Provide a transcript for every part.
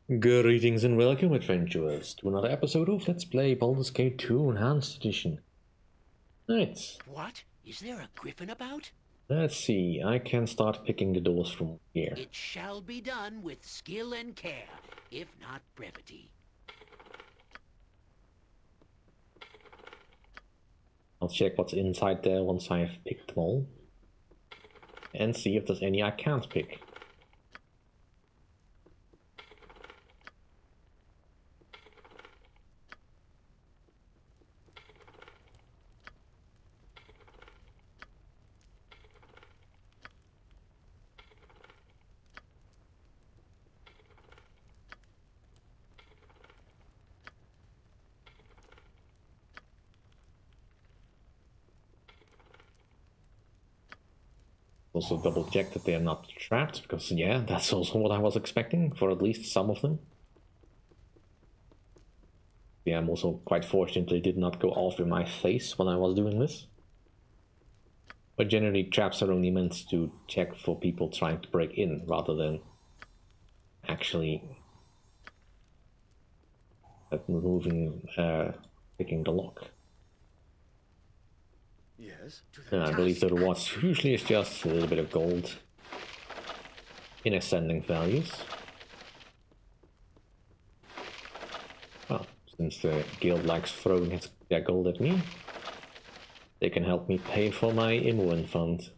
Greetings and welcome, adventurers, to another episode of Let's Play Baldur's Gate 2 Enhanced Edition. Right, What? Is there a griffin about? let's see, I can start picking the doors from here. It shall be done with skill and care, if not brevity. I'll check what's inside there once I've picked them all. And see if there's any I can't pick. Also double check that they're not trapped, because yeah, that's also what I was expecting for at least some of them. Yeah, I'm also quite fortunate they did not go off in my face when I was doing this. But generally traps are only meant to check for people trying to break in, rather than actually picking the lock. Yes. I believe the rewards usually is just a little bit of gold in ascending values. Well, since the guild likes throwing their gold at me, they can help me pay for my Immuin fund.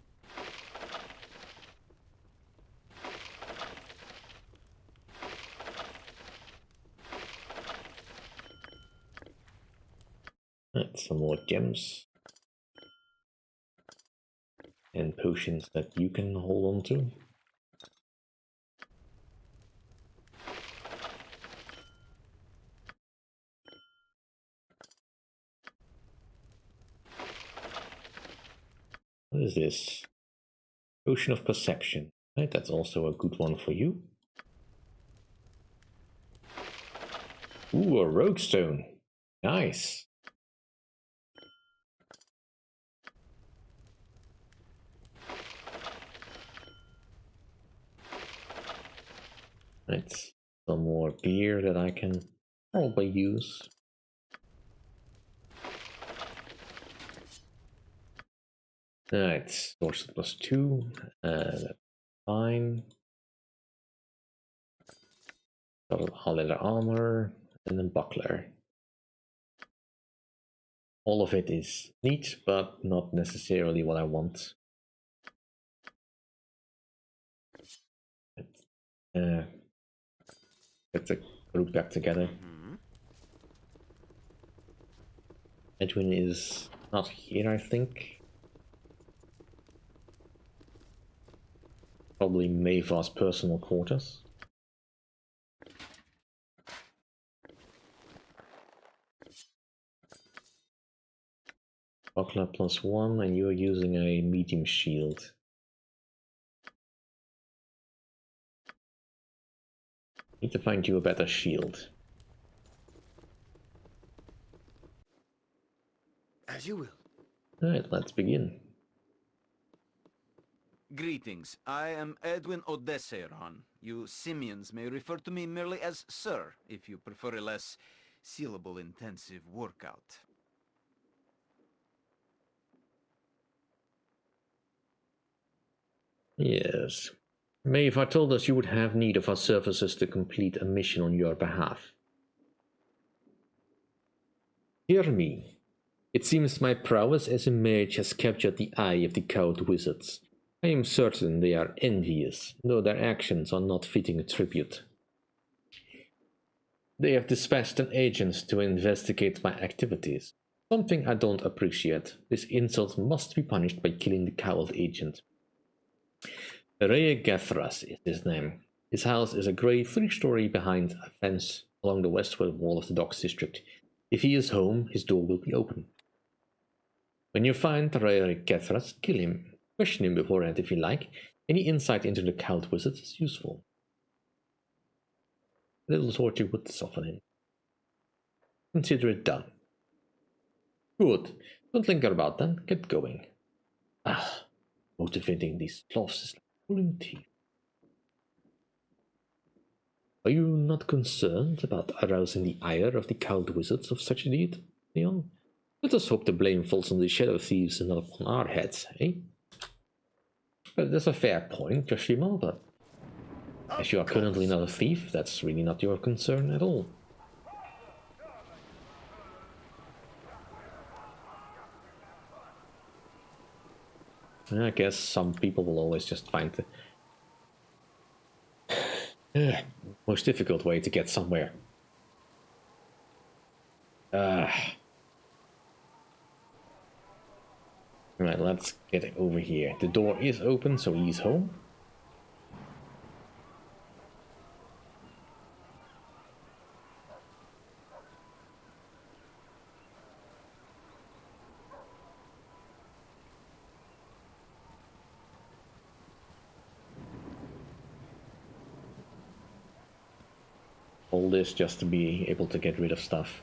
Right, some more gems. And potions that you can hold on to. What is this? Potion of Perception. Right, that's also a good one for you. Ooh, a rogue stone. Nice. Right, some more beer that I can probably use. Right, source +2. That's fine. All leather armor, and then buckler. All of it is neat, but not necessarily what I want. Get the group back together. Edwin is not here, I think. Probably Mavar's personal quarters. Buckler +1, and you're using a medium shield. Need to find you a better shield. As you will. Alright, let's begin. Greetings, I am Edwin Odesseron. You Simians may refer to me merely as Sir, if you prefer a less syllable-intensive workout. Yes. Maeve told us you would have need of our services to complete a mission on your behalf. Hear me. It seems my prowess as a mage has captured the eye of the cowed wizards. I am certain they are envious, though their actions are not fitting a tribute. They have dispatched an agent to investigate my activities. Something I don't appreciate. This insult must be punished by killing the cowled agent. Ray Gathras is his name. His house is a grey 3-story behind a fence along the westward wall of the docks district. If he is home, his door will be open. When you find Ray Gathras, kill him. Question him beforehand if you like. Any insight into the cowled wizard is useful. A little torture would soften him. Consider it done. Good. Don't linger about then. Get going. Motivating these flaws is like pulling teeth. Are you not concerned about arousing the ire of the cowled wizards of such a deed, Leon? Let us hope the blame falls on the shadow thieves and not upon our heads, eh? Well, that's a fair point, Yoshima, but as you are currently not a thief, that's really not your concern at all. I guess some people will always just find the most difficult way to get somewhere. Right, let's get over here. The door is open, so he's home. All this just to be able to get rid of stuff.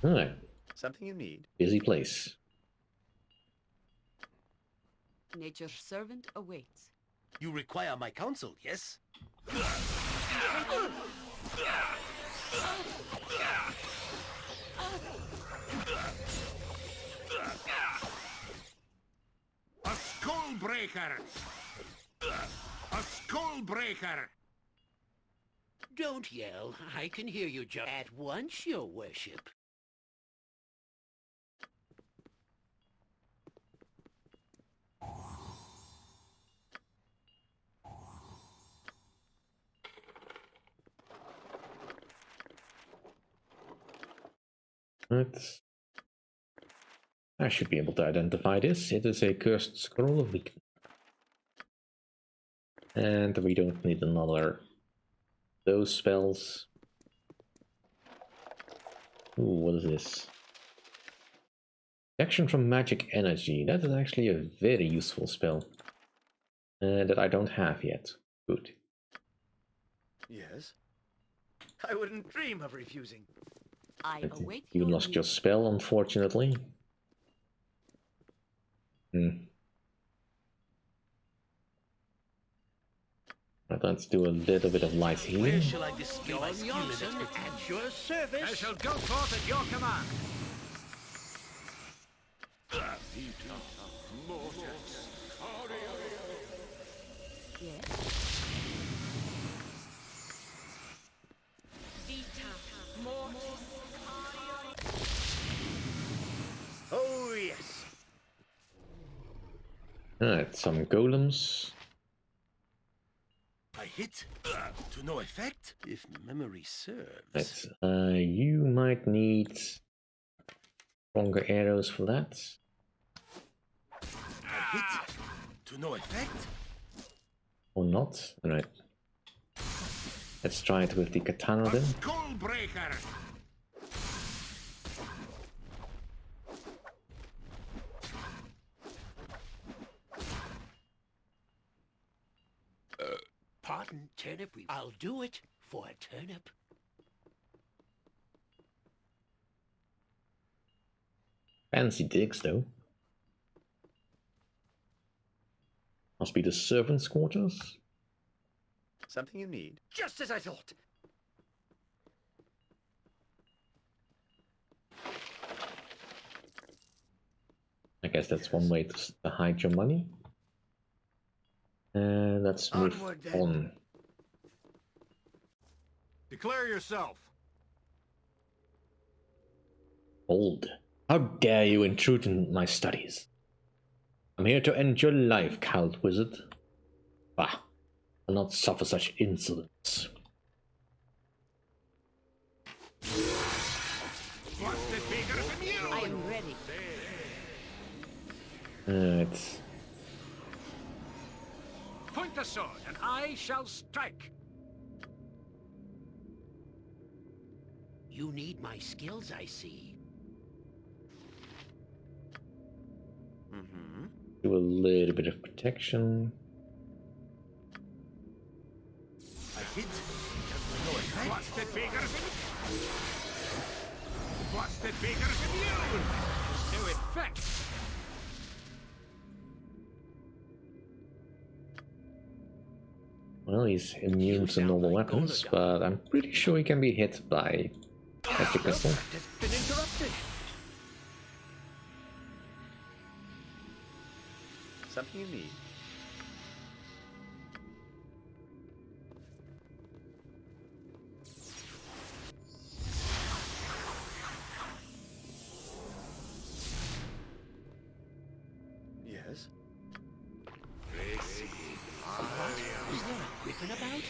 Alright. Something you need. Busy place. Nature's servant awaits. You require my counsel, yes? A skull breaker! A skull breaker! Don't yell. I can hear you just at once, your worship. Right. I should be able to identify this. It is a cursed scroll of weakness. And we don't need another those spells. Ooh, what is this? Protection from magic energy. That is actually a very useful spell. That I don't have yet. Good. Yes? I wouldn't dream of refusing. I await You your lost your news. spell, unfortunately. Right, let's do a little bit of light Where healing. shall I display my skill and Johnson expertise? at your service. I shall go forth at your command. Yes. Oh, yes. Alright, some golems. I hit to no effect, if memory serves. Right, you might need stronger arrows for that. I hit to no effect. Or not. Alright. Let's try it with the katana then. Skull breaker. Pardon, turnip. I'll do it for a turnip. Fancy digs though. Must be the servants' quarters. Something you need. Just as I thought. I guess that's one way to hide your money. Let's move Onward, then. on. Declare yourself. Old. How dare you intrude in my studies? I'm here to end your life, cowled wizard. Bah, I'll not suffer such insolence. What's the bigger than you? I am ready. It's Point the sword, and I shall strike. You need my skills, I see. Mm-hmm. do a little bit of protection. I hit to no effect. What's the bigger than What's the bigger than you? To effect. Well, he's immune to normal weapons, but I'm pretty sure he can be hit by magic missile. It's been interrupted. Something you need. Yes. Is there a griffin about?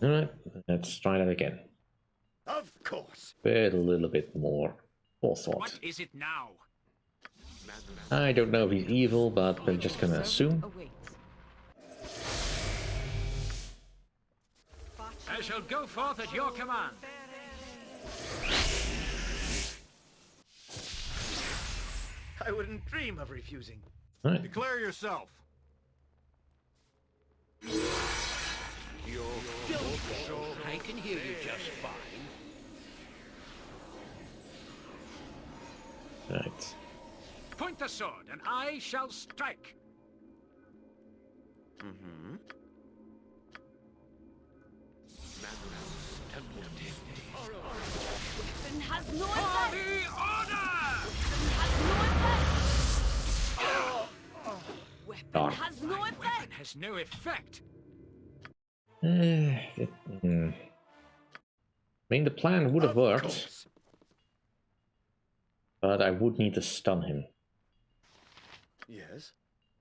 Alright, let's try that again. Of course. With a little bit more forethought. What is it now? I don't know if he's evil, but we're just gonna assume. Awaits. I shall go forth at your command. I wouldn't dream of refusing. Alright, Declare yourself. I can hear you just fine. right. Point the sword, and I shall strike. Mm-hmm. Weapon has no For effect. the order! Weapon Darn. has no effect. Weapon has no effect. I mean, the plan would have worked, but I would need to stun him. Yes.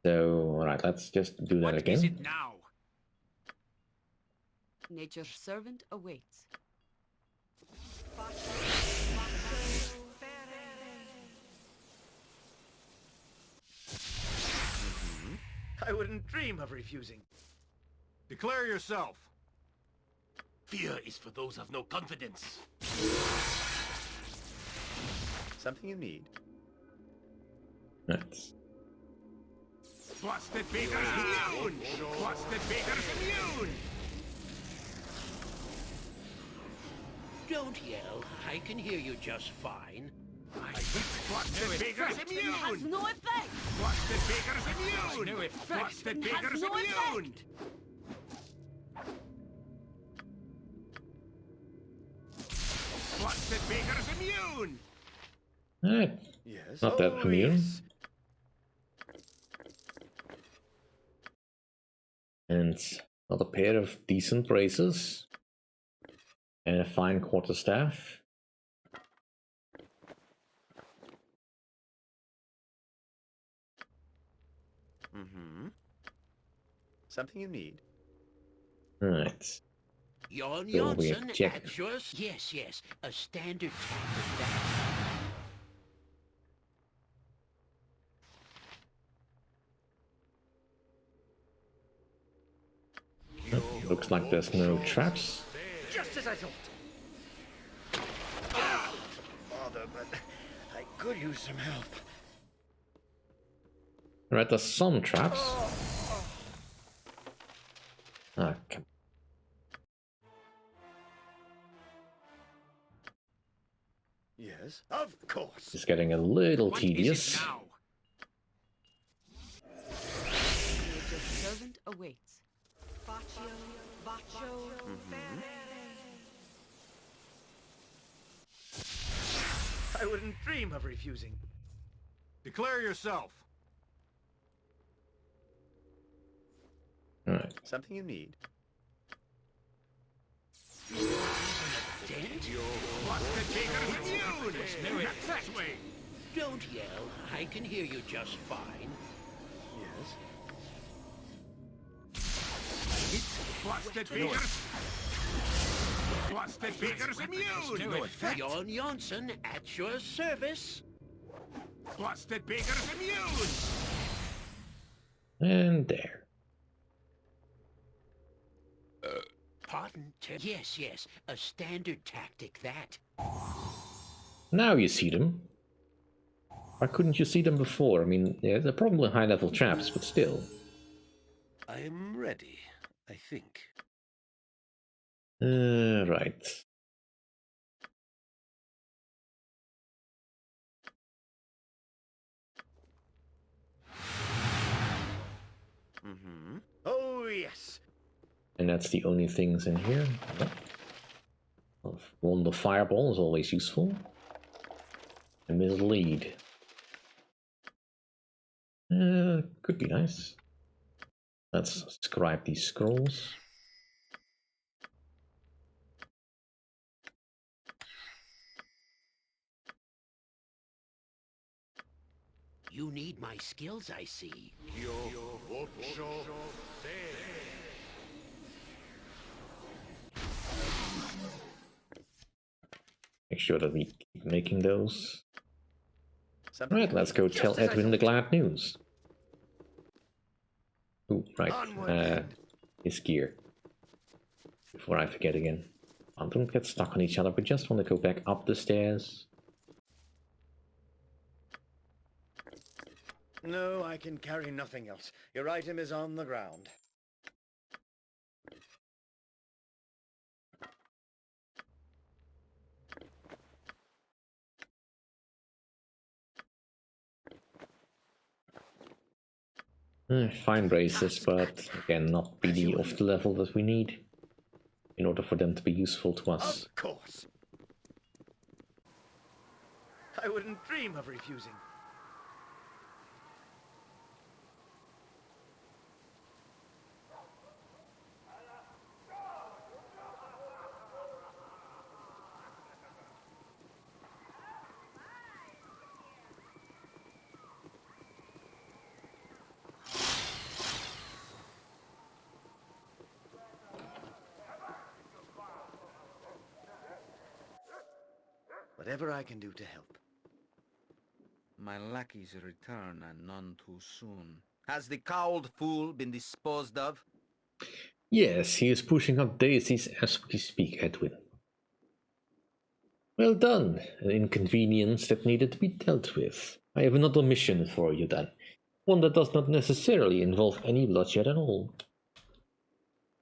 So, alright, let's just do that What is again. it now? Nature's servant awaits. I wouldn't dream of refusing. Declare yourself. Fear is for those of no confidence. Something you need. Right. Busted Baker's immune! Busted Baker's immune! Don't yell. I can hear you just fine. Busted Baker's Weapon has immune! no effect. Busted Baker's immune! No effect! Busted Weapon has Baker's no immune! effect. Busted Baker's immune! Alright, Yes. not that immune. yes. And another pair of decent braces. And a fine quarterstaff. Mm-hmm. Something you need. Right. Jon So we Janssen check. at yours? Yes, yes. A standard tactic that. Looks like there's no traps. Just as I thought. Bother, but I could use some help. Right, there's some traps. Ah, come. Yes. Of course. It's getting a little What is tedious. it now? Nature's servant awaits. I wouldn't dream of refusing. Declare yourself. Alright. Something you need. Dent? Busted Baker's immune! No effect! Don't yell. I can hear you just fine. Yes. Busted Baker's... Busted Baker's immune! No effect. Jon Janssen at your service. Busted Baker's immune! And there. Pardon? Yes, yes. A standard tactic, that. Now you see them. Why couldn't you see them before? I mean, yeah, they're probably high-level traps, but still. I am ready, I think. Right. Mm-hmm. Oh, yes. And that's the only things in here. Wand of Fireball is always useful. A middle lead. Could be nice. Let's scribe these scrolls. You need my skills, I see. Make sure that we keep making those. Something Right, you let's need, go just tell as I Edwin the thought. glad news. Ooh, right. Onward, then. His gear. Before I forget again. Don't get stuck on each other. We just want to go back up the stairs. No, I can carry nothing else. Your item is on the ground. Fine braces, but again, not really of the level that we need in order for them to be useful to us. Of course. I wouldn't dream of refusing. Whatever I can do to help. My lackey's return, and none too soon. Has the cowled fool been disposed of? Yes, he is pushing up daisies as we speak, Edwin. Well done, an inconvenience that needed to be dealt with. I have another mission for you then, one that does not necessarily involve any bloodshed at all.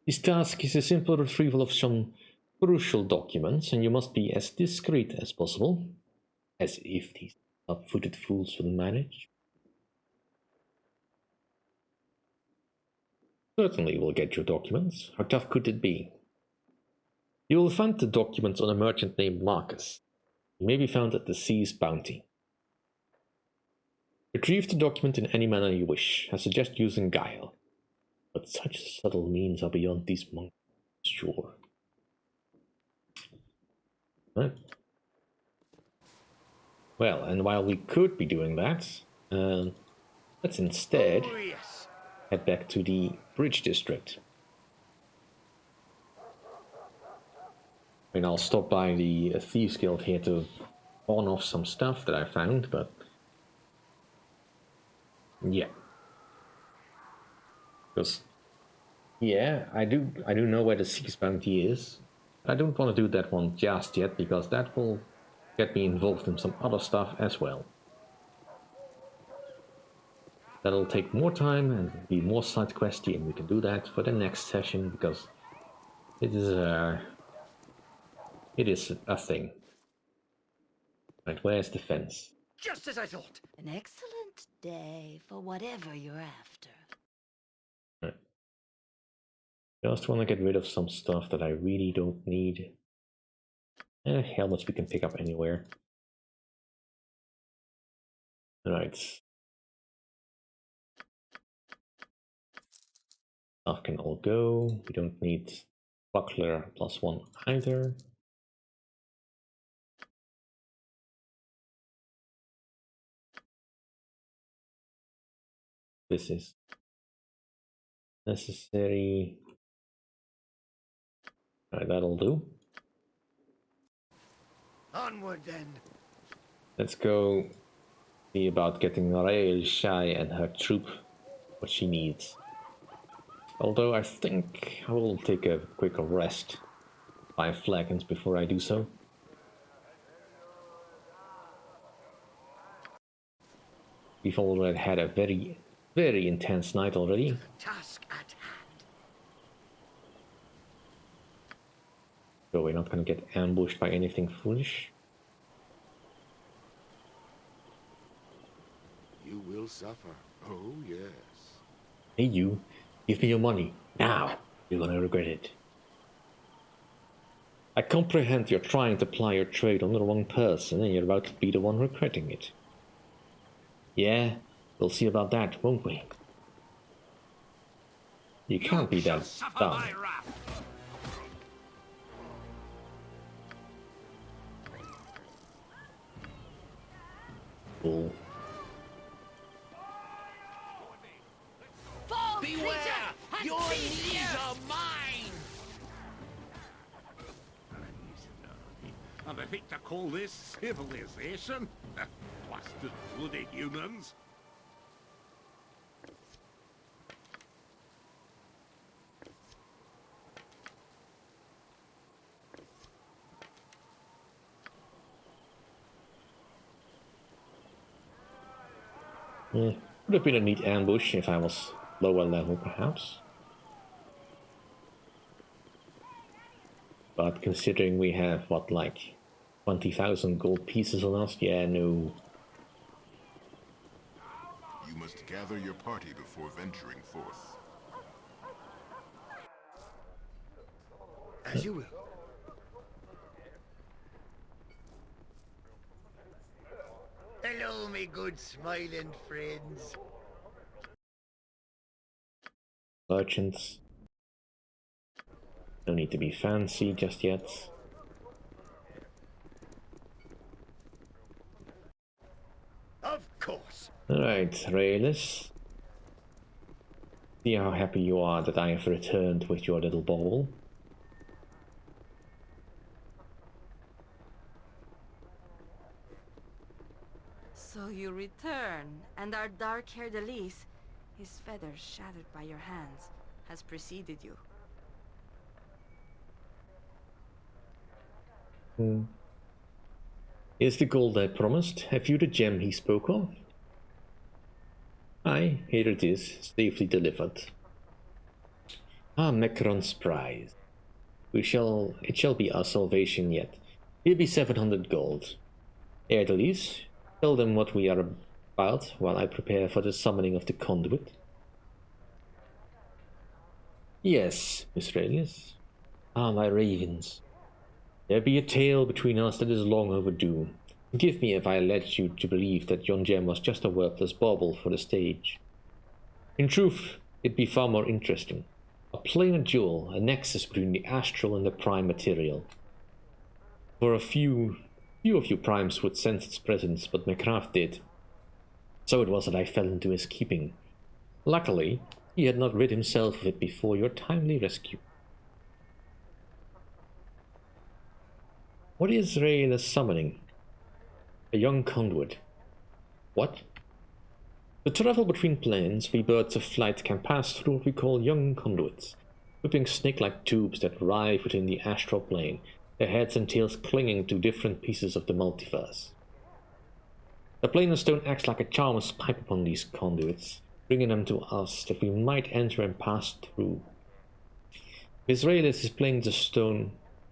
This task is a simple retrieval of some crucial documents, and you must be as discreet as possible, as if these up-footed fools will manage. Certainly we'll get your documents. How tough could it be? You will find the documents on a merchant named Marcus. He may be found at the Sea's Bounty. Retrieve the document in any manner you wish. I suggest using guile. But such subtle means are beyond these monks, sure. Right. Well, and while we could be doing that, let's instead Oh, yes. head back to the Bridge District. I mean, I'll stop by the Thieves Guild here to pawn off some stuff that I found, but yeah. Because yeah, I do know where the Sea's Bounty is. I don't want to do that one just yet, because that will get me involved in some other stuff as well. That'll take more time and be more side questy, and we can do that for the next session, because it is a thing. Right, where's the fence? Just as I thought. An excellent day for whatever you're after. Right. Just want to get rid of some stuff that I really don't need. Helmets we can pick up anywhere. Right. Stuff can all go. We don't need buckler +1 either. This is necessary. Alright, that'll do. Onward, then. Let's go see about getting Rael Shai and her troop what she needs. Although I think I will take a quick rest, 5 flagons before I do so. We've already had a very, very intense night already. Task at hand. So we're not gonna get ambushed by anything foolish. You will suffer. Oh, yes. Hey you, give me your money. Now! You're gonna regret it. I comprehend you're trying to ply your trade on the wrong person and you're about to be the one regretting it. Yeah, we'll see about that, won't we? You can't be that dumb. Fool. Beware! Your knees are mine! And I think to call this civilization? Blasted bloody humans! Would have been a neat ambush if I was lower level, perhaps. But considering we have, what, like 20,000 gold pieces on us, yeah, no. You must gather your party before venturing forth. As you will. Hello, me good smiling friends. Merchants. No need to be fancy just yet. Of course. Alright, Raylis. See how happy you are that I have returned with your little bauble. So you return, and our dark-haired Elise, his feathers shattered by your hands, has preceded you. Here's the gold I promised. Have you the gem he spoke of? Aye, here it is, safely delivered. Ah, Mecron's prize. It shall be our salvation yet. Here be 700 gold. Erdelis, tell them what we are about while I prepare for the summoning of the conduit. Yes, Miss Raylis. Ah, my ravens. There be a tale between us that is long overdue. Forgive me if I led you to believe that yon gem was just a worthless bauble for the stage. In truth, it'd be far more interesting. A planar jewel, a nexus between the astral and the prime material. For a few of you primes would sense its presence, but McCraft did. So it was that I fell into his keeping. Luckily, he had not rid himself of it before your timely rescue. What is Raylis summoning? A young conduit. What? To travel between planes, we birds of flight can pass through what we call young conduits, whipping snake-like tubes that writhe within the astral plane, their heads and tails clinging to different pieces of the multiverse. The planar stone acts like a charmer's pipe upon these conduits, bringing them to us that we might enter and pass through. Miss Raylis is playing the stone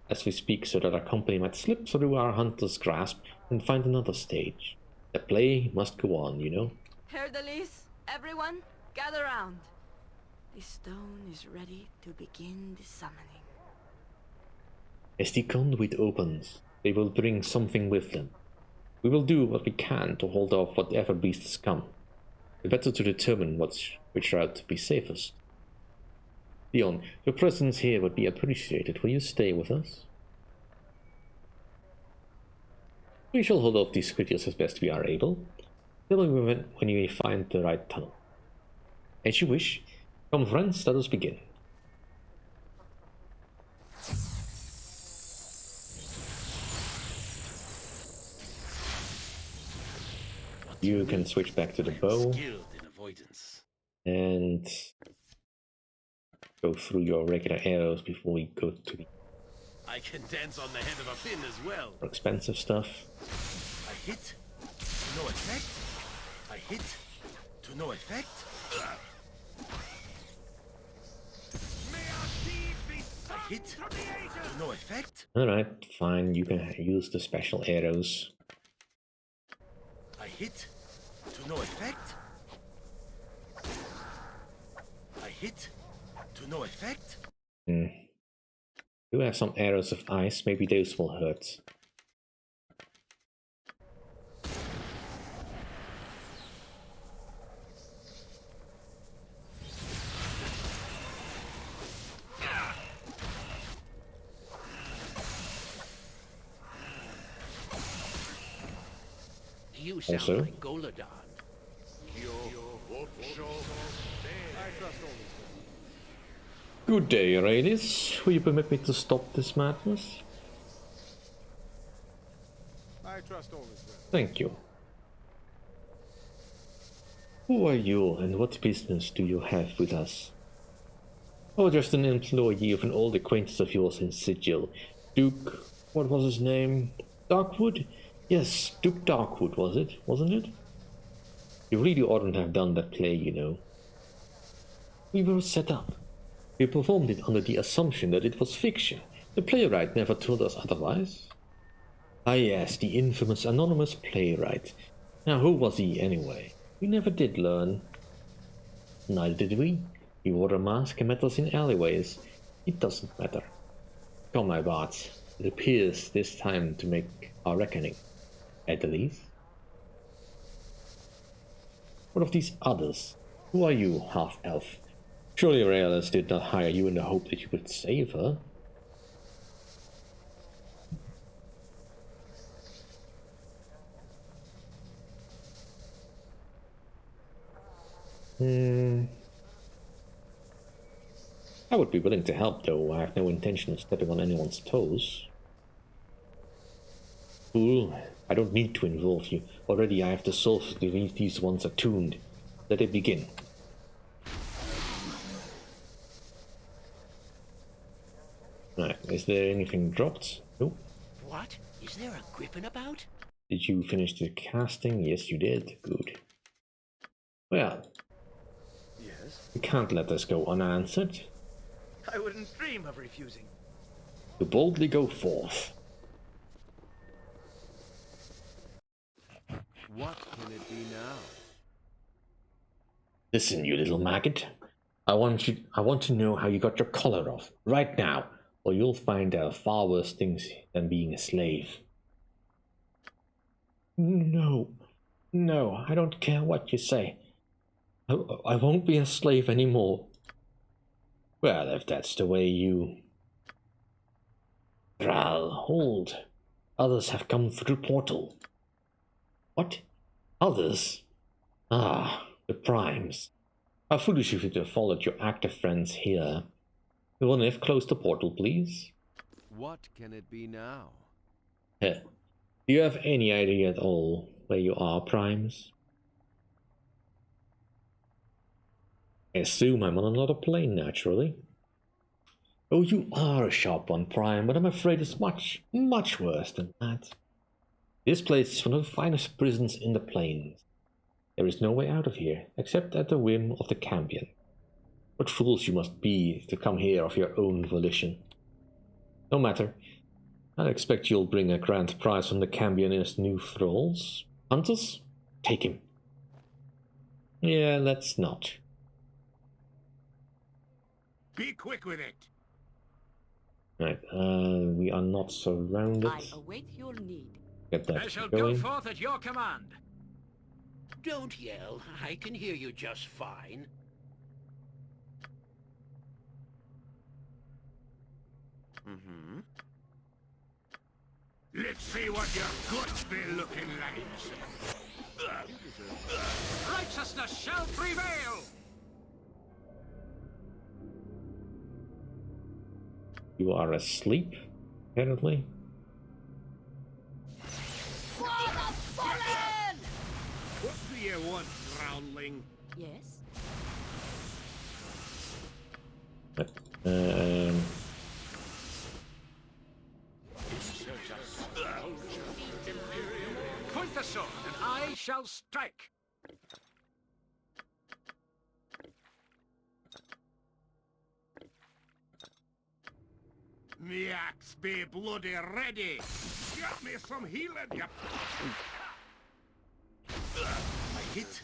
as we speak so that our company might slip through our hunter's grasp and find another stage. The play must go on, you know. Heard Elise? Everyone, gather round. The stone is ready to begin the summoning. As the conduit opens, they will bring something with them. We will do what we can to hold off whatever beasts come. The better to determine which route to be safest. Leon, your presence here would be appreciated. Will you stay with us? We shall hold off these creatures as best we are able. Tell me when we find the right tunnel. As you wish. Come friends, let us begin. You can switch back to the bow. Skilled in avoidance. And go through your regular arrows before we go to the I can dance on the head of a pin as well. more expensive stuff. A hit? No effect? I hit to no effect. I hit to no effect. Alright, fine, you can use the special arrows. I hit to no effect. I hit to no effect. Do have some arrows of ice, maybe those will hurt. You sound Also? like Goladon. Good day, ladies. Will you permit me to stop this madness? I trust all is well. Thank you. Who are you and what business do you have with us? Oh, just an employee of an old acquaintance of yours in Sigil. Duke, what was his name? Darkwood? Yes, Duke Darkwood was it, wasn't it? You really oughtn't have done that play, you know. We were set up. We performed it under the assumption that it was fiction. The playwright never told us otherwise. Ah yes, the infamous anonymous playwright. Now who was he anyway? We never did learn. Neither did we. He wore a mask and met us in alleyways. It doesn't matter. Come my bards. It appears this time to make our reckoning. At the least. What of these others? Who are you, half-elf? Surely Aeolus did not hire you in the hope that you would save her. I would be willing to help, though I have no intention of stepping on anyone's toes. Fool, I don't need to involve you. Already I have the souls beneath these ones attuned. Let it begin. Right, is there anything dropped? Nope. What? Is there a griffin about? Did you finish the casting? Yes, you did. Good. Well, Yes? you can't let this go unanswered. I wouldn't dream of refusing. You boldly go forth. What can it be now? Listen, you little maggot. I want to know how you got your collar off, right now, or you'll find there are far worse things than being a slave. No, I don't care what you say. I won't be a slave anymore. Well, if that's the way you... Thrall, hold. Others have come through portal. What? Others? Ah, the primes. How foolish of you to have followed your active friends here. Will close the portal, please? What can it be now? Heh. Do you have any idea at all where you are, primes? I assume I'm on another plane, naturally. Oh, you are a sharp one, Prime, but I'm afraid it's much, much worse than that. This place is one of the finest prisons in the plains. There is no way out of here, except at the whim of the Cambion. What fools you must be to come here of your own volition. No matter. I expect you'll bring a grand prize from the Cambion as new thralls. Hunters, take him. Yeah, let's not. Be quick with it. Right, we are not surrounded. I await your need. Get I that shall go going. forth at your command. Don't yell. I can hear you just fine. Mm-hmm. Let's see what your guts be looking like. Righteousness shall prevail! You are asleep, apparently. What do you want, Growling? Yes? But, Point the sword, and I shall strike. Me axe be bloody ready. Get me some healing, you... I hit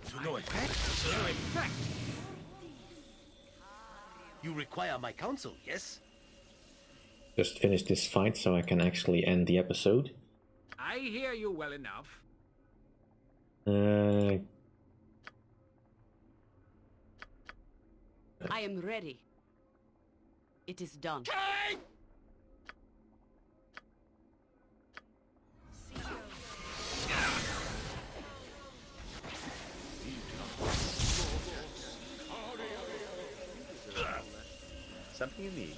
to no effect. No effect. You require my counsel, yes? Just finish this fight so I can actually end the episode. I hear you well enough. I am ready. It is done. Something you need.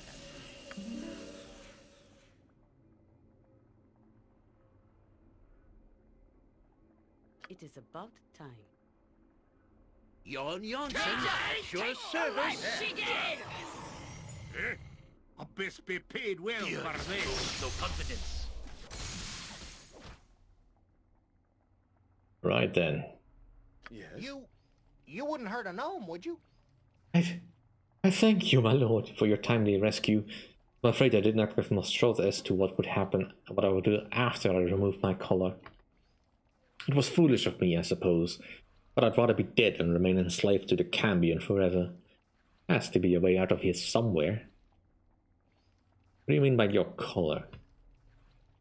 It is about time. Yon Johnson, sure service. Eh? I best be paid well for this. No confidence. Right then. Yes. You wouldn't hurt a gnome, would you? I thank you, my lord, for your timely rescue. I'm afraid I did not give much thought as to what would happen, what I would do after I removed my collar. It was foolish of me, I suppose, but I'd rather be dead than remain enslaved to the Cambion forever. Has to be a way out of here somewhere. What do you mean by your collar?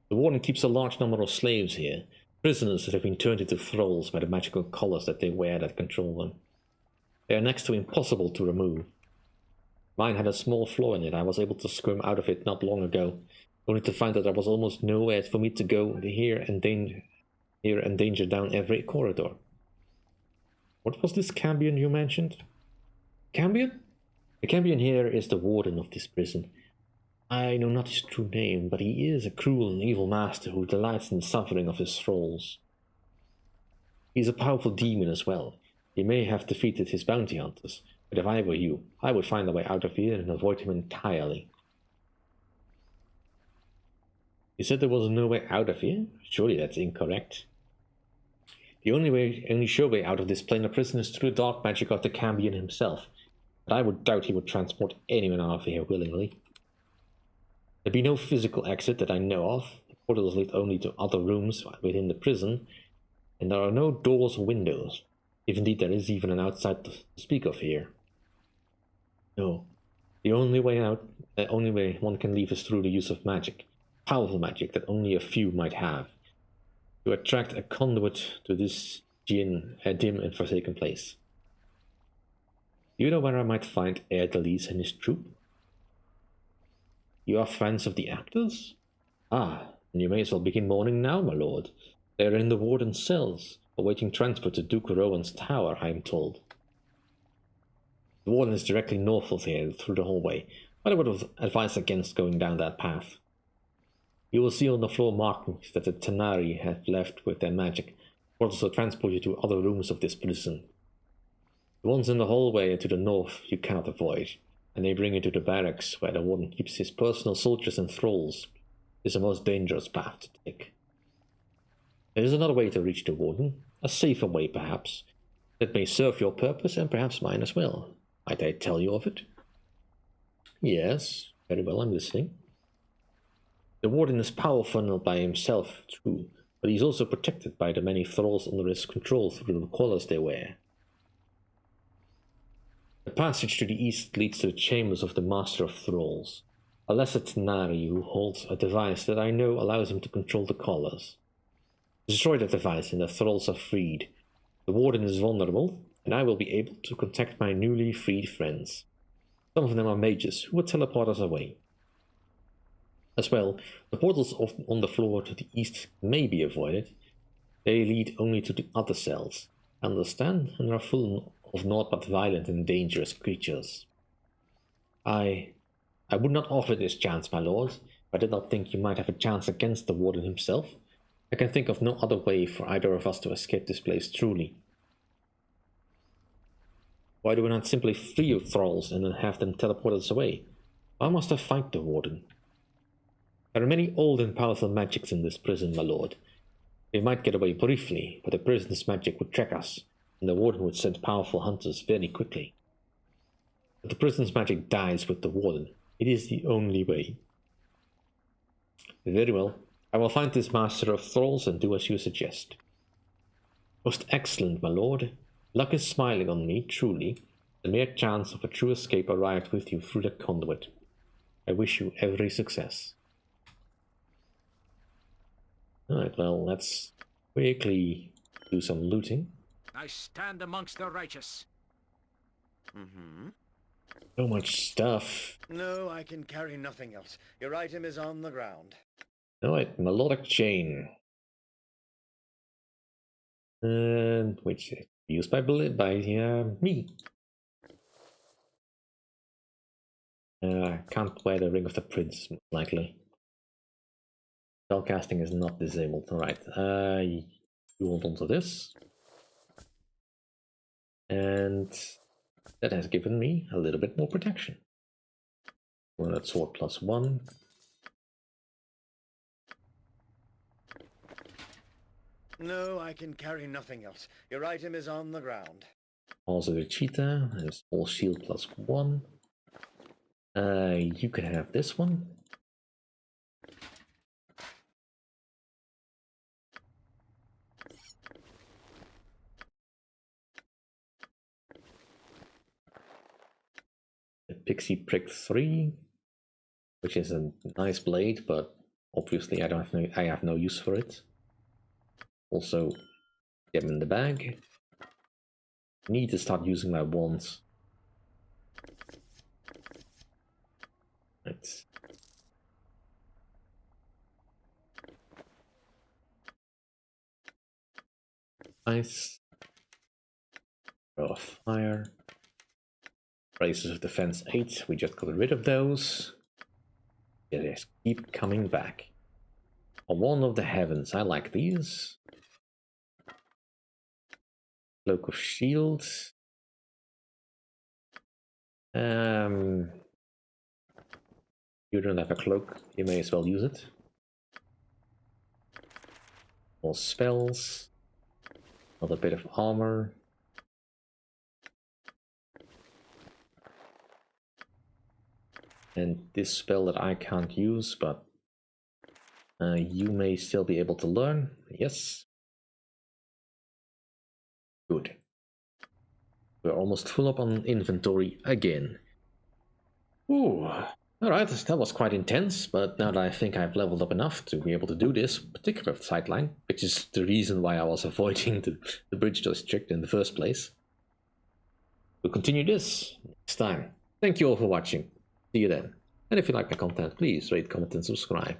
The warden keeps a large number of slaves here, prisoners that have been turned into thralls by the magical collars that they wear that control them. They are next to impossible to remove. Mine had a small flaw in it. I was able to squirm out of it not long ago, only to find that there was almost nowhere for me to go here and danger down every corridor. What was this Cambion you mentioned? Cambion? The Cambion here is the warden of this prison. I know not his true name, but he is a cruel and evil master who delights in the suffering of his thralls. He is a powerful demon as well. He may have defeated his bounty hunters, but if I were you, I would find a way out of here and avoid him entirely. You said there was no way out of here? Surely that's incorrect. The only sure way out of this planar prison is through the dark magic of the Cambion himself, but I would doubt he would transport anyone out of here willingly. There'd be no physical exit that I know of. The portals lead only to other rooms within the prison, and there are no doors or windows. If indeed there is even an outside to speak of here. No, the only way one can leave is through the use of magic, powerful magic that only a few might have, to attract a conduit to this dim and forsaken place. Do you know where I might find Ere Delis and his troop? You are friends of the actors? Ah, and you may as well begin mourning now, my lord. They are in the warden's cells, awaiting transport to Duke Rowan's tower, I am told. The warden is directly north of here, through the hallway, but I would have advised against going down that path. You will see on the floor markings that the Tanari have left with their magic, portals will transport you to other rooms of this prison. The ones in the hallway to the north you cannot avoid, and they bring you to the barracks where the warden keeps his personal soldiers and thralls. It is the most dangerous path to take. There is another way to reach the warden, a safer way perhaps, that may serve your purpose and perhaps mine as well. Might I tell you of it? Yes, very well, I'm listening. The warden is powerful by himself, true, but he is also protected by the many thralls under his control through the collars they wear. The passage to the east leads to the chambers of the Master of Thralls, a lesser Tanari who holds a device that I know allows him to control the collars. Destroy that device and the thralls are freed. The warden is vulnerable, and I will be able to contact my newly freed friends. Some of them are mages who will teleport us away. As well, the portals on the floor to the east may be avoided. They lead only to the other cells, understand, and are full of naught but violent and dangerous creatures. I would not offer this chance, my lord, if I did not think you might have a chance against the warden himself. I can think of no other way for either of us to escape this place truly. Why do we not simply free your thralls and then have them teleport us away? Why must I fight the warden? There are many old and powerful magics in this prison, my lord. We might get away briefly, but the prison's magic would track us, and the warden would send powerful hunters very quickly. But the prison's magic dies with the warden. It is the only way. Very well. I will find this master of thralls and do as you suggest. Most excellent, my lord. Luck is smiling on me, truly. The mere chance of a true escape arrived with you through the conduit. I wish you every success. Alright, well, let's quickly do some looting. I stand amongst the righteous. So much stuff. No, I can carry nothing else. Your item is on the ground. Alright, melodic chain. And which is used by me. Can't wear the Ring of the Prince, most likely. Spellcasting is not disabled. Alright, you hold on to this. And that has given me a little bit more protection. We're at sword +1. No, I can carry nothing else. Your item is on the ground. Also the cheetah and small shield +1. You can have this one. The Pixie Prick 3, which is a nice blade, but obviously I have no use for it. Also, get them in the bag. Need to start using my wands. Right. Nice. Throw of fire. Braces of defense 8. We just got rid of those. They just keep coming back. A Wand of the Heavens. I like these. Cloak of Shields. You don't have a cloak, you may as well use it. More spells. Another bit of armor. And this spell that I can't use, but you may still be able to learn. Yes. Good. We're almost full up on inventory again. Ooh. Alright, that was quite intense, but now that I think I've leveled up enough to be able to do this particular sideline, which is the reason why I was avoiding the bridge district in the first place, we'll continue this next time. Thank you all for watching. See you then. And if you like my content, please rate, comment and subscribe.